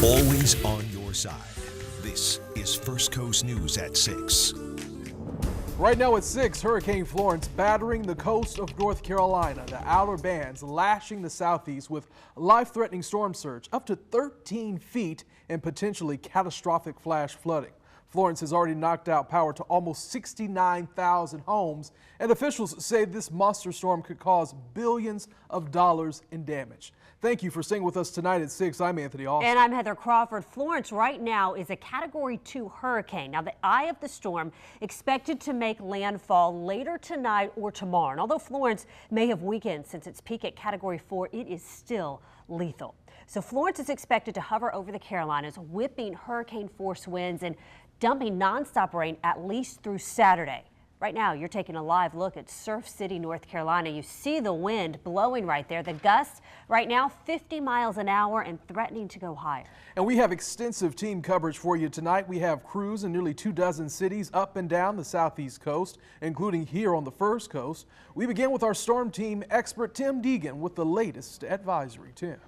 Always on your side. This is First Coast News at 6. Right now at 6, Hurricane Florence battering the coast of North Carolina. The outer bands lashing the southeast with life-threatening storm surge up to 13 feet and potentially catastrophic flash flooding. Florence has already knocked out power to almost 69,000 homes, and officials say this monster storm could cause billions of dollars in damage. Thank you for staying with us tonight at 6. I'm Anthony Austin. And I'm Heather Crawford. Florence right now is a Category 2 hurricane. Now, the eye of the storm expected to make landfall later tonight or tomorrow. And although Florence may have weakened since its peak at Category 4, it is still lethal. So Florence is expected to hover over the Carolinas, whipping hurricane force winds and dumping nonstop rain at least through Saturday. Right now, you're taking a live look at Surf City, North Carolina. You see the wind blowing right there. The gusts right now 50 miles an hour and threatening to go higher. And we have extensive team coverage for you tonight. We have crews in nearly 24 cities up and down the southeast coast, including here on the First Coast. We begin with our storm team expert Tim Deegan with the latest advisory. Tim.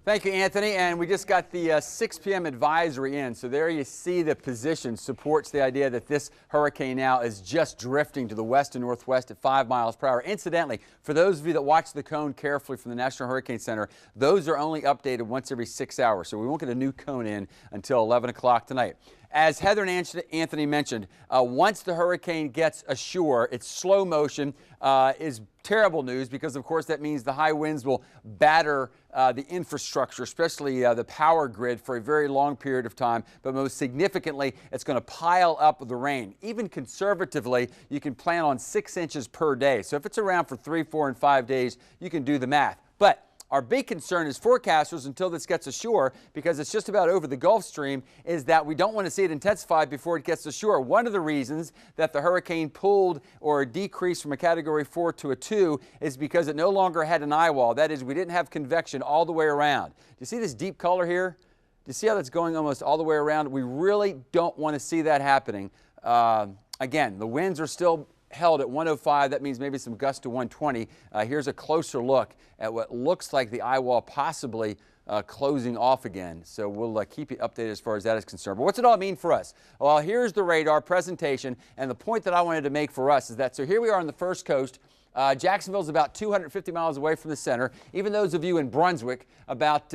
Thank you, Anthony. And we just got the 6 p.m. advisory in. So there you see the position supports the idea that this hurricane now is just drifting to the west and northwest at 5 miles per hour. Incidentally, for those of you that watch the cone carefully from the National Hurricane Center, those are only updated once every 6 hours. So we won't get a new cone in until 11 o'clock tonight. As Heather and Anthony mentioned, once the hurricane gets ashore, its slow motion is terrible news because, of course, that means the high winds will batter the infrastructure, especially the power grid, for a very long period of time. But most significantly, it's going to pile up the rain. Even conservatively, you can plan on 6 inches per day. So if it's around for 3, 4, and 5 days, you can do the math. But our big concern as forecasters until this gets ashore, because it's just about over the Gulf Stream, is that we don't want to see it intensify before it gets ashore. One of the reasons that the hurricane pulled or decreased from a Category 4 to a 2 is because it no longer had an eye wall. That is, we didn't have convection all the way around. Do you see this deep color here? Do you see how that's going almost all the way around? We really don't want to see that happening. Again, the winds are still held at 105. That means maybe some gusts to 120. Here's a closer look at what looks like the eye wall possibly closing off again. So we'll keep you updated as far as that is concerned. But what's it all mean for us? Well, here's the radar presentation, and the point that I wanted to make for us is that, so here we are on the First Coast. Jacksonville's about 250 miles away from the center. Even those of you in Brunswick, about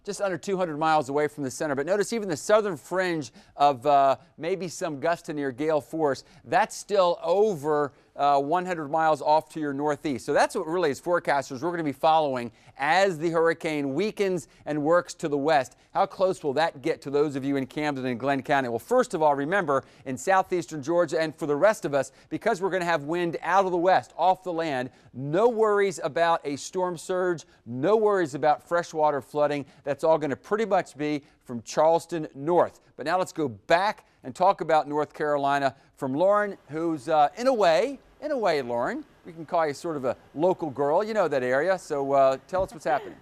just under 200 miles away from the center. But notice even the southern fringe of maybe some gust to near gale force, that's still over 100 miles off to your northeast. So that's what really, as forecasters, we're going to be following as the hurricane weakens and works to the west. How close will that get to those of you in Camden and Glenn County? Well, first of all, remember, in southeastern Georgia and for the rest of us, because we're going to have wind out of the west, off the land, no worries about a storm surge, no worries about freshwater flooding. That's all going to pretty much be from Charleston north. But now let's go back and talk about North Carolina from Lauren, who's in a way, Lauren, we can call you sort of a local girl. You know that area, so tell us what's happening.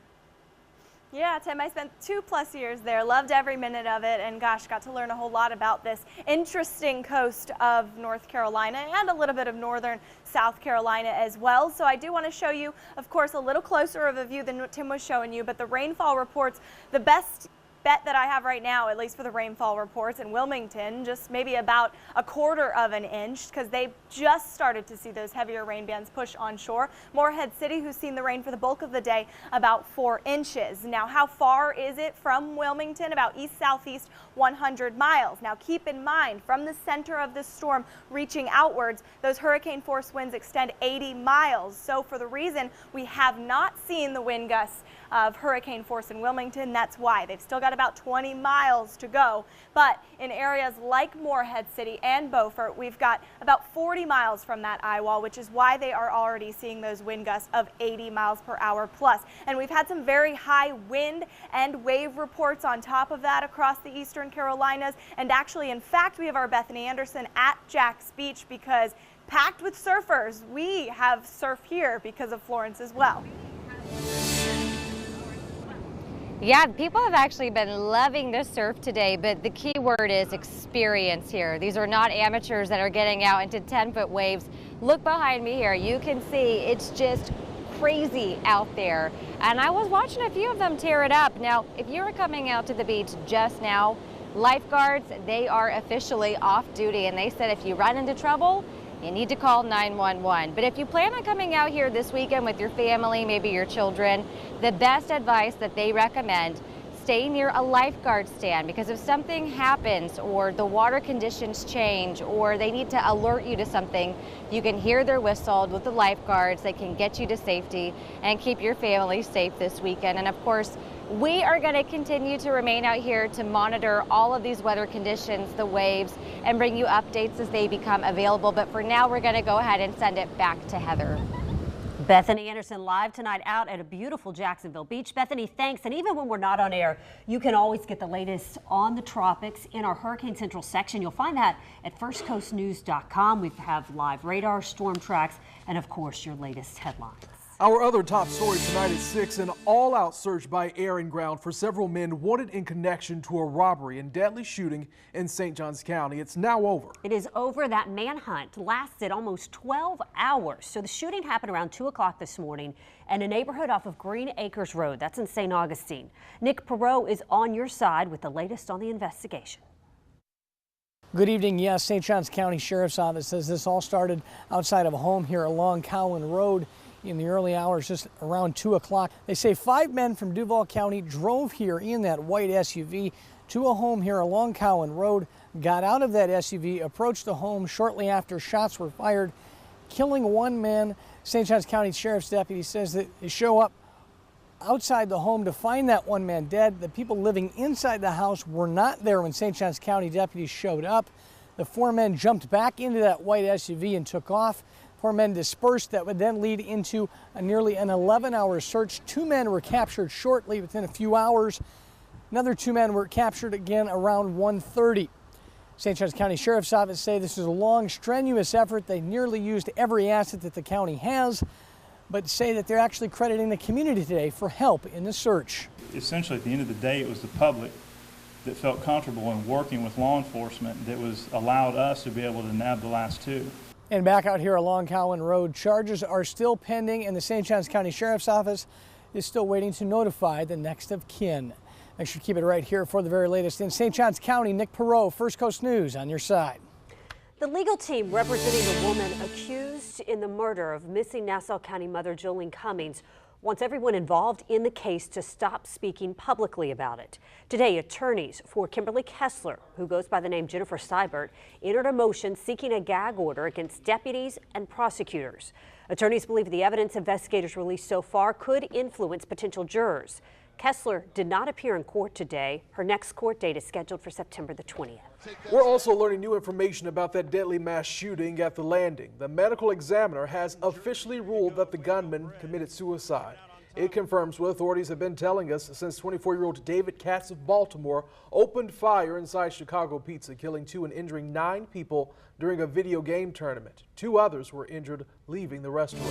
Yeah, Tim, I spent 2+ years there, loved every minute of it, and gosh, got to learn a whole lot about this interesting coast of North Carolina and a little bit of northern South Carolina as well. So I do want to show you, of course, a little closer of a view than what Tim was showing you, but the rainfall reports, the best bet that I have right now, at least for the rainfall reports in Wilmington, just maybe about 1/4 of an inch, because they just started to see those heavier rain bands push onshore. Morehead City, who's seen the rain for the bulk of the day, about 4 inches. Now, how far is it from Wilmington? About east-southeast 100 miles. Now, keep in mind, from the center of this storm reaching outwards, those hurricane force winds extend 80 miles. So for the reason we have not seen the wind gusts of hurricane force in Wilmington, that's why. They've still got about 20 miles to go. But in areas like Morehead City and Beaufort, we've got about 40 miles from that eye wall, which is why they are already seeing those wind gusts of 80 miles per hour plus. And we've had some very high wind and wave reports on top of that across the eastern Carolinas. And actually, in fact, we have our Bethany Anderson at Jack's Beach, because packed with surfers. We have surf here because of Florence as well. Yeah, people have actually been loving the surf today, but the key word is experience here. These are not amateurs that are getting out into 10-foot waves. Look behind me here. You can see it's just crazy out there. And I was watching a few of them tear it up. Now, if you're coming out to the beach just now, lifeguards, they are officially off duty, and they said if you run into trouble, you need to call 911. But if you plan on coming out here this weekend with your family, maybe your children, the best advice that they recommend, stay near a lifeguard stand, because if something happens or the water conditions change or they need to alert you to something, you can hear their whistle with the lifeguards. They can get you to safety and keep your family safe this weekend. And of course, we are going to continue to remain out here to monitor all of these weather conditions, the waves, and bring you updates as they become available. But for now, we're going to go ahead and send it back to Heather. Bethany Anderson live tonight out at a beautiful Jacksonville beach. Bethany, thanks. And even when we're not on air, you can always get the latest on the tropics in our Hurricane Central section. You'll find that at firstcoastnews.com. We have live radar, storm tracks, and of course, your latest headlines. Our other top story tonight at 6, an all-out search by air and ground for several men wanted in connection to a robbery and deadly shooting in St. Johns County. It's now over. It is over. That manhunt lasted almost 12 hours. So the shooting happened around 2 o'clock this morning in a neighborhood off of Green Acres Road. That's in St. Augustine. Nick Perot is on your side with the latest on the investigation. Good evening. Yes, St. Johns County Sheriff's Office says this all started outside of a home here along Cowan Road in the early hours, just around 2 o'clock. They say 5 men from Duval County drove here in that white SUV to a home here along Cowan Road, got out of that SUV, approached the home shortly after shots were fired, killing 1 man. St. Johns County Sheriff's deputy says that they show up outside the home to find that 1 man dead. The people living inside the house were not there when St. Johns County deputies showed up. The 4 men jumped back into that white SUV and took off. 4 men dispersed. That would then lead into nearly an 11-hour search. 2 men were captured shortly within a few hours. Another 2 men were captured again around 1:30. St. Johns County Sheriff's Office say this is a long, strenuous effort. They nearly used every asset that the county has, but say that they're actually crediting the community today for help in the search. Essentially, at the end of the day, it was the public that felt comfortable in working with law enforcement that was allowed us to be able to nab the last 2. And back out here along Cowan Road, charges are still pending, and the St. Johns County Sheriff's Office is still waiting to notify the next of kin. Make sure to keep it right here for the very latest in St. Johns County. Nick Perot, First Coast News, on your side. The legal team representing the woman accused in the murder of missing Nassau County mother Jolene Cummings wants everyone involved in the case to stop speaking publicly about it. Today, attorneys for Kimberly Kessler, who goes by the name Jennifer Seibert, entered a motion seeking a gag order against deputies and prosecutors. Attorneys believe the evidence investigators released so far could influence potential jurors. Kessler did not appear in court today. Her next court date is scheduled for September the 20th. We're also learning new information about that deadly mass shooting at the landing. The medical examiner has officially ruled that the gunman committed suicide. It confirms what authorities have been telling us since 24-year-old David Katz of Baltimore opened fire inside Chicago Pizza, killing 2 and injuring 9 people during a video game tournament. 2 others were injured leaving the restaurant.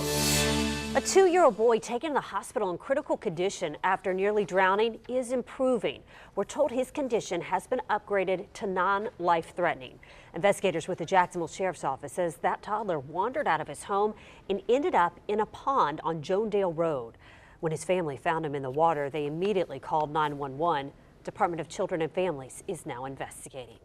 A 2-year-old boy taken to the hospital in critical condition after nearly drowning is improving. We're told his condition has been upgraded to non-life-threatening. Investigators with the Jacksonville Sheriff's Office says that toddler wandered out of his home and ended up in a pond on Joandale Road. When his family found him in the water, they immediately called 911. Department of Children and Families is now investigating.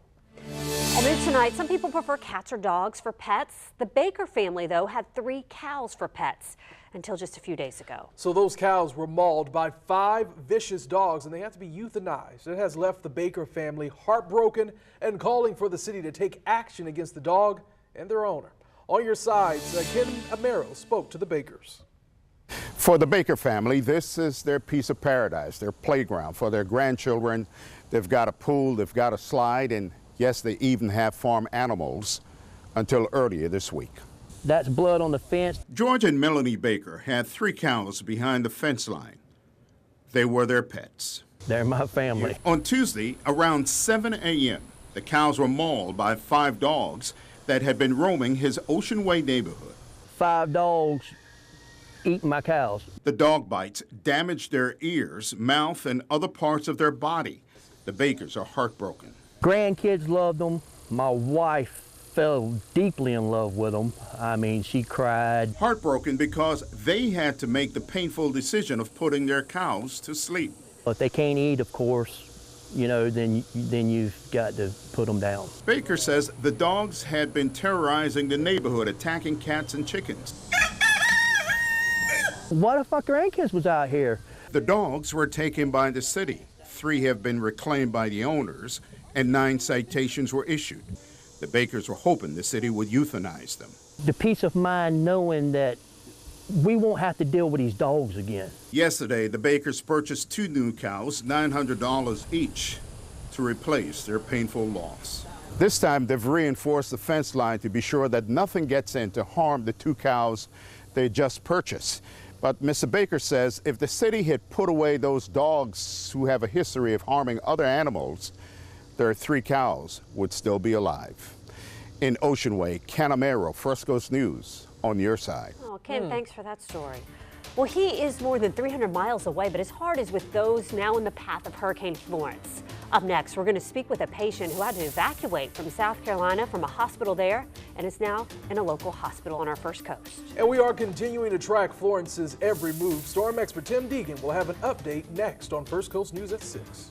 I'll move tonight. Some people prefer cats or dogs for pets. The Baker family, though, had 3 cows for pets until just a few days ago. So those cows were mauled by 5 vicious dogs and they have to be euthanized. It has left the Baker family heartbroken and calling for the city to take action against the dog and their owner. On your sides, Ken Amaro spoke to the Bakers. For the Baker family, this is their piece of paradise, their playground. For their grandchildren, they've got a pool, they've got a slide, and yes, they even have farm animals until earlier this week. That's blood on the fence. George and Melanie Baker had 3 cows behind the fence line. They were their pets. They're my family. On Tuesday, around 7 a.m., the cows were mauled by 5 dogs that had been roaming his Ocean Way neighborhood. 5 dogs eating my cows. The dog bites damaged their ears, mouth, and other parts of their body. The Bakers are heartbroken. Grandkids loved them. My wife fell deeply in love with them. I mean, she cried. Heartbroken because they had to make the painful decision of putting their cows to sleep. If they can't eat, of course, you know, then you've got to put them down. Baker says the dogs had been terrorizing the neighborhood, attacking cats and chickens. What if our grandkids was out here? The dogs were taken by the city. 3 have been reclaimed by the owners, and 9 citations were issued. The Bakers were hoping the city would euthanize them. The peace of mind knowing that we won't have to deal with these dogs again. Yesterday, the Bakers purchased 2 new cows, $900 each, to replace their painful loss. This time, they've reinforced the fence line to be sure that nothing gets in to harm the 2 cows they just purchased. But Mr. Baker says if the city had put away those dogs who have a history of harming other animals, their 3 cows would still be alive. In Ocean Way, Canamero, First Coast News, on your side. Oh, Ken, thanks for that story. Well, he is more than 300 miles away, but his heart is with those now in the path of Hurricane Florence. Up next, we're going to speak with a patient who had to evacuate from South Carolina from a hospital there and is now in a local hospital on our First Coast. And we are continuing to track Florence's every move. Storm expert Tim Deegan will have an update next on First Coast News at 6.